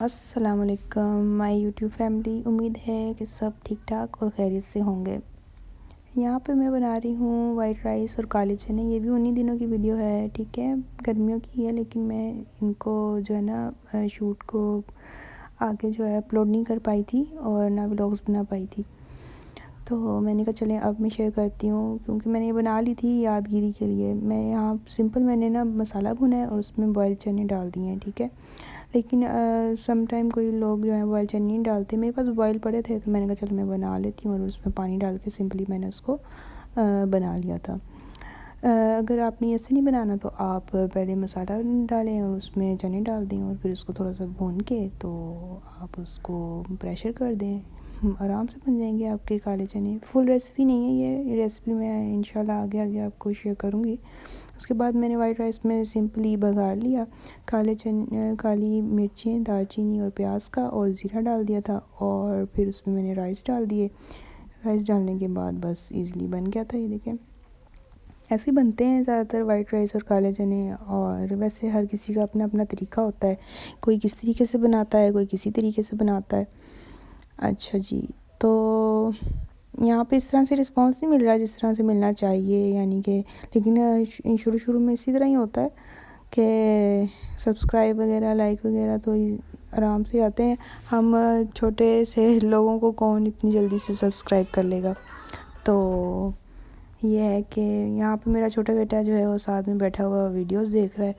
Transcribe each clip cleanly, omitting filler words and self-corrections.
अस्सलामुअलैकुम my YouTube family. उम्मीद है कि सब ठीक ठाक और खैरियत से होंगे। यहाँ पे मैं बना रही हूँ वाइट राइस और काले चने। ये भी उन्हीं दिनों की वीडियो है, ठीक है, गर्मियों की है, लेकिन मैं इनको जो है ना शूट को आगे जो है अपलोड नहीं कर पाई थी और ना व्लॉग्स बना पाई थी। तो मैंने कहा चलें अब मैं शेयर करती हूँ, क्योंकि मैंने ये बना ली थी यादगिरी के लिए। मैं यहाँ सिंपल मैंने ना मसाला भुना है और उसमें बॉयल चने डाल दिए हैं, ठीक है। लेकिन सम टाइम कोई लोग जो है बॉयल चने नहीं डालते। मेरे पास बॉयल पड़े थे तो मैंने कहा चलो मैं बना लेती हूँ, और उसमें पानी डाल के सिंपली मैंने उसको बना लिया था। अगर आपने ऐसे नहीं बनाना तो आप पहले मसाला डालें और उसमें चने डाल दें और फिर उसको थोड़ा सा भून के तो आप उसको प्रेशर कर दें, आराम से बन जाएंगे आपके काले चने। फुल रेसिपी नहीं है ये रेसिपी, मैं इंशाल्लाह आगे आगे आपको शेयर करूँगी। उसके बाद मैंने वाइट राइस में सिंपली बघार लिया, काली मिर्चें, दालचीनी और प्याज का और ज़ीरा डाल दिया था, और फिर उसमें मैंने राइस डाल दिए। राइस डालने के बाद बस इजीली बन गया था। ये देखें, ऐसे ही बनते हैं ज़्यादातर वाइट राइस और काले चने। और वैसे हर किसी का अपना अपना तरीका होता है, कोई किस तरीके से बनाता है, कोई किसी तरीके से बनाता है। अच्छा जी, तो यहाँ पे इस तरह से रिस्पांस नहीं मिल रहा है जिस तरह से मिलना चाहिए, यानी कि, लेकिन शुरू शुरू में इसी तरह ही होता है कि सब्सक्राइब वगैरह लाइक वगैरह तो आराम से आते हैं। हम छोटे से लोगों को कौन इतनी जल्दी से सब्सक्राइब कर लेगा। तो ये है कि यहाँ पे मेरा छोटा बेटा जो है वो साथ में बैठा हुआ वीडियोस देख रहा है,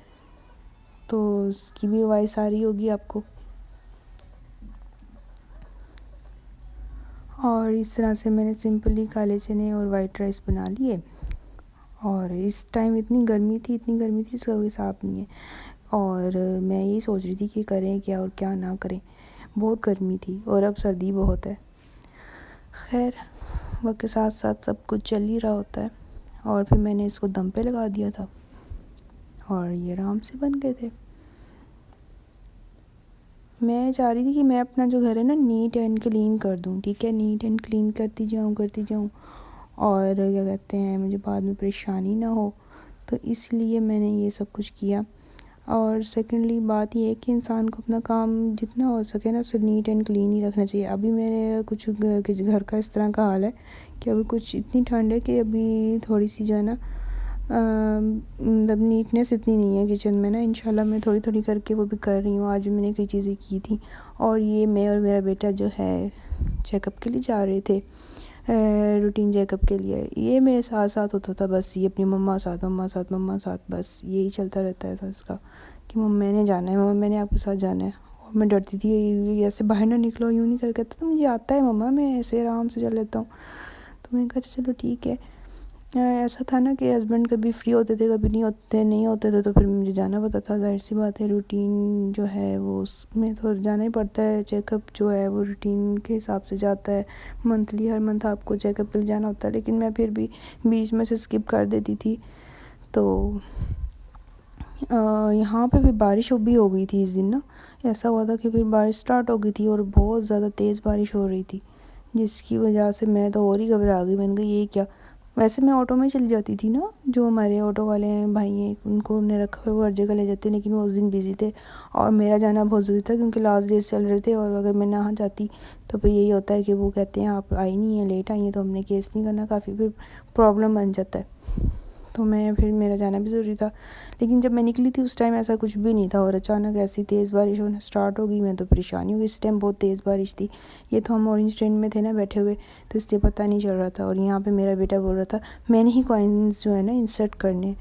तो उसकी भी वॉइस आ रही होगी आपको। और इस तरह से मैंने सिंपली काले चने और वाइट राइस बना लिए। और इस टाइम इतनी गर्मी थी इसका कोई हिसाब नहीं है। और मैं यही सोच रही थी कि करें क्या और क्या ना करें। बहुत गर्मी थी और अब सर्दी बहुत है। खैर, वक्त के साथ साथ सब कुछ चल ही रहा होता है। और फिर मैंने इसको दम पे लगा दिया था और ये आराम से बन गए थे। मैं चाह रही थी कि मैं अपना जो घर है ना नीट एंड क्लीन कर दूँ, ठीक है, नीट एंड क्लीन करती जाऊँ और क्या कहते हैं, मुझे बाद में परेशानी ना हो। तो इसलिए मैंने ये सब कुछ किया। और सेकेंडली बात ये है कि इंसान को अपना काम जितना हो सके ना सिर्फ नीट एंड क्लीन ही रखना चाहिए। अभी मेरे कुछ घर का इस तरह का हाल है कि अभी कुछ इतनी ठंड है कि अभी थोड़ी सी जो है ना मतलब नीटनेस इतनी नहीं है किचन में ना। इंशाल्लाह मैं थोड़ी थोड़ी करके वो भी कर रही हूँ। आज मैंने कई चीज़ें की थी। और ये मैं और मेरा बेटा जो है चेकअप के लिए जा रहे थे, रूटीन चेकअप के लिए। ये मेरे साथ साथ होता था, बस ये अपनी मम्मा साथ बस यही चलता रहता था इसका कि मम्मा मैंने जाना है, मम्मा मैंने आपके साथ जाना है। और मैं डरती थी ऐसे बाहर ना निकलो, यूँ नहीं कर कहता तो मुझे आता है मम्मा, मैं ऐसे आराम से चल लेता हूँ। तो मैंने कहा चलो ठीक है। ऐसा था ना कि हस्बैंड कभी फ्री होते थे कभी नहीं होते थे, तो फिर मुझे जाना पड़ता था। जाहिर सी बात है, रूटीन जो है वो उसमें तो जाना ही पड़ता है। चेकअप जो है वो रूटीन के हिसाब से जाता है, मंथली हर मंथ आपको चेकअप के लिए जाना होता है। लेकिन मैं फिर भी बीच में से स्किप कर देती थी। तो यहाँ पे भी बारिश भी हो गई थी इस दिन ना। ऐसा हुआ था कि फिर बारिश स्टार्ट हो गई थी और बहुत ज़्यादा तेज़ बारिश हो रही थी, जिसकी वजह से मैं तो और ही घबरा गई। मैंने कहा ये क्या। वैसे मैं ऑटो में चली जाती थी ना, जो हमारे ऑटो वाले हैं भाई हैं उनको उन्हें रखा हुआ वो हर जगह ले जाते हैं, लेकिन वो उस दिन बिज़ी थे और मेरा जाना बहुत ज़रूरी था क्योंकि लास्ट डेज चल रहे थे। और अगर मैं ना जाती तो फिर यही होता है कि वो कहते हैं आप आई नहीं हैं, लेट आई हैं, तो हमने केस नहीं करना, काफ़ी फिर प्रॉब्लम बन जाता है। तो मैं फिर मेरा जाना भी ज़रूरी था। लेकिन जब मैं निकली थी उस टाइम ऐसा कुछ भी नहीं था और अचानक ऐसी तेज़ बारिश होना स्टार्ट हो गई। मैं तो परेशानी हुई, इस टाइम बहुत तेज़ बारिश थी। ये तो हम ऑरेंज ट्रेन में थे ना बैठे हुए, तो इसलिए पता नहीं चल रहा था। और यहाँ पे मेरा बेटा बोल रहा था मैंने ही कॉइन्स जो है ना इंसर्ट करने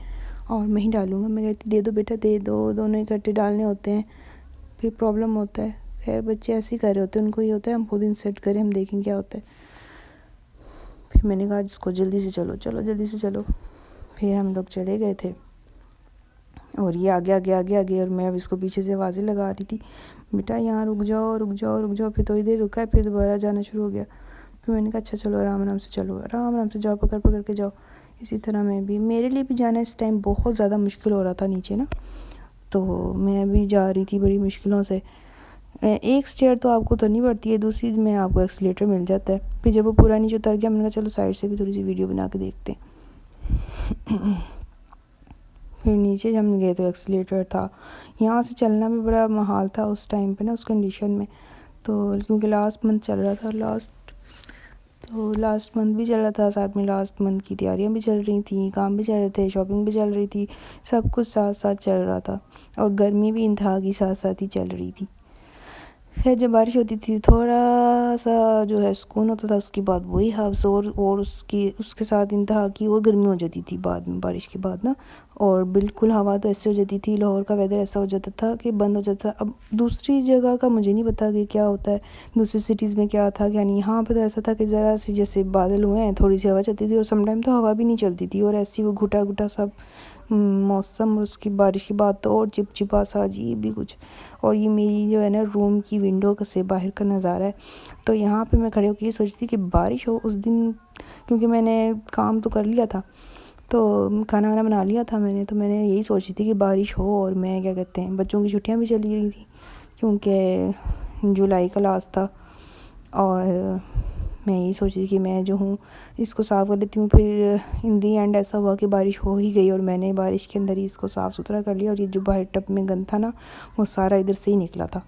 और मैं ही डालूँगा। मैं कहती दे दो बेटा दे दो, दोनों इकट्ठे डालने होते हैं फिर प्रॉब्लम होता है। खैर बच्चे ऐसे ही कर रहे होते हैं, उनको ये होता है हम खुद इंसर्ट करें, हम देखें क्या होता है। फिर मैंने कहा जिसको जल्दी से चलो जल्दी से चलो। फिर हम लोग चले गए थे और ये आगे और मैं अब इसको पीछे से आवाज़ें लगा रही थी, बेटा यहाँ रुक जाओ। फिर थोड़ी देर रुका है, फिर दोबारा जाना शुरू हो गया। फिर मैंने कहा अच्छा चलो आराम से चलो, आराम से जाओ, पकड़ के जाओ। इसी तरह मैं भी, मेरे लिए भी जाना इस टाइम बहुत ज़्यादा मुश्किल हो रहा था नीचे ना, तो मैं भी जा रही थी बड़ी मुश्किलों से। एक स्टेयर तो आपको उतरनी पड़ती है, दूसरी में आपको एक्सीलेटर मिल जाता है। फिर जब वो पूरा नीचे उतर गया मैंने कहा चलो साइड से भी थोड़ी सी वीडियो बना के देखते हैं। फिर नीचे जब हम गए तो एक्सीलेटर था, यहाँ से चलना भी बड़ा महाल था उस टाइम पे ना, उस कंडीशन में। तो क्योंकि लास्ट मंथ चल रहा था, लास्ट मंथ भी चल रहा था, साथ में लास्ट मंथ की तैयारियां भी चल रही थी, काम भी चल रहे थे, शॉपिंग भी चल रही थी, सब कुछ साथ साथ चल रहा था। और गर्मी भी इंतहा की साथ साथ ही चल रही थी। खैर जब बारिश होती थी थोड़ा सा जो है सुकून होता था, उसके बाद वही हफ्स और उसके साथ इंतहा की और गर्मी हो जाती थी बाद में, बारिश के बाद ना। और बिल्कुल हवा तो ऐसे हो जाती थी, लाहौर का वेदर ऐसा हो जाता था कि बंद हो जाता था। अब दूसरी जगह का मुझे नहीं पता कि क्या होता है, दूसरी सिटीज़ में क्या था क्या नहीं। यहाँ पे तो ऐसा था कि ज़रा सी जैसे बादल हुए हैं, थोड़ी सी हवा चलती थी, और समटाइम तो हवा भी नहीं चलती थी, और ऐसी वो घुटा घुटा सब मौसम। और उसकी बारिश के बाद तो और चिपचिपा सा अजीब भी कुछ। और ये मेरी जो है ना रूम की विंडो का से बाहर का नज़ारा है। तो यहाँ पे मैं खड़े होकर ये सोचती थी कि बारिश हो उस दिन, क्योंकि मैंने काम तो कर लिया था, तो खाना वाना बना लिया था मैंने, तो मैंने यही सोची थी कि बारिश हो। और मैं क्या कहते हैं, बच्चों की छुट्टियाँ भी चली रही थी क्योंकि जुलाई का लास्ट था, और मैं यही सोची थी कि मैं जो हूँ इसको साफ़ कर लेती हूँ। फिर इन दी एंड ऐसा हुआ कि बारिश हो ही गई, और मैंने बारिश के अंदर ही इसको साफ़ सुथरा कर लिया। और ये जो बाहर टब में गंद था ना, वो सारा इधर से ही निकला था,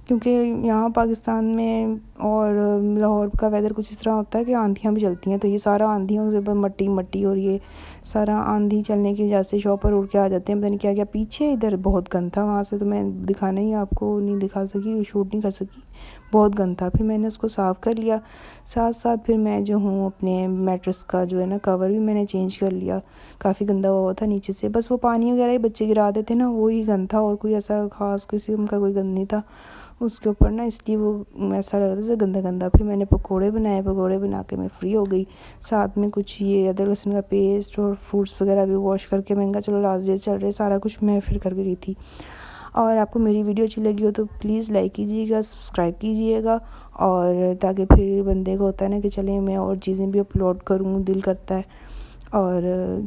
क्योंकि यहाँ पाकिस्तान में और लाहौर का वेदर कुछ इस तरह होता है कि आंधियाँ भी चलती हैं। तो ये सारा आंधियों से मट्टी मट्टी, और ये सारा आंधी चलने की वजह से शॉपर उड़ के आ जाते हैं, पता नहीं क्या क्या। पीछे इधर बहुत गंद था, वहाँ से तो मैं दिखाना ही आपको नहीं दिखा सकी, शूट नहीं कर सकी, बहुत गंद था। फिर मैंने उसको साफ़ कर लिया, साथ साथ फिर मैं जो हूँ अपने मैट्रेस का जो है ना कवर भी मैंने चेंज कर लिया, काफ़ी गंदा हुआ था नीचे से। बस वो पानी वगैरह ही बच्चे गिरा देते ना, वो ही गंद था, और कोई ऐसा ख़ास किस्म का कोई गंद नहीं था उसके ऊपर ना, इसलिए वो ऐसा लग रहा था जैसे गंदा गंदा। फिर मैंने पकोड़े बनाए, पकोड़े बना के मैं फ्री हो गई। साथ में कुछ ये अदरक लहसुन का पेस्ट और फ्रूट्स वगैरह भी वॉश करके, मैंने कहा चलो लास्ट डे चल रहे, सारा कुछ मैं फिर करके गई थी। और आपको मेरी वीडियो अच्छी लगी हो तो प्लीज़ लाइक कीजिएगा, सब्सक्राइब कीजिएगा, और ताकि फिर बंदे को होता है ना कि चलें मैं और चीज़ें भी अपलोड करूँ, दिल करता है। और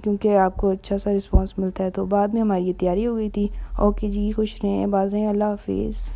क्योंकि आपको अच्छा सा रिस्पांस मिलता है, तो बाद में हमारी ये तैयारी हो गई थी। ओके जी, खुश रहें, आबाद रहें, अल्लाह हाफिज़।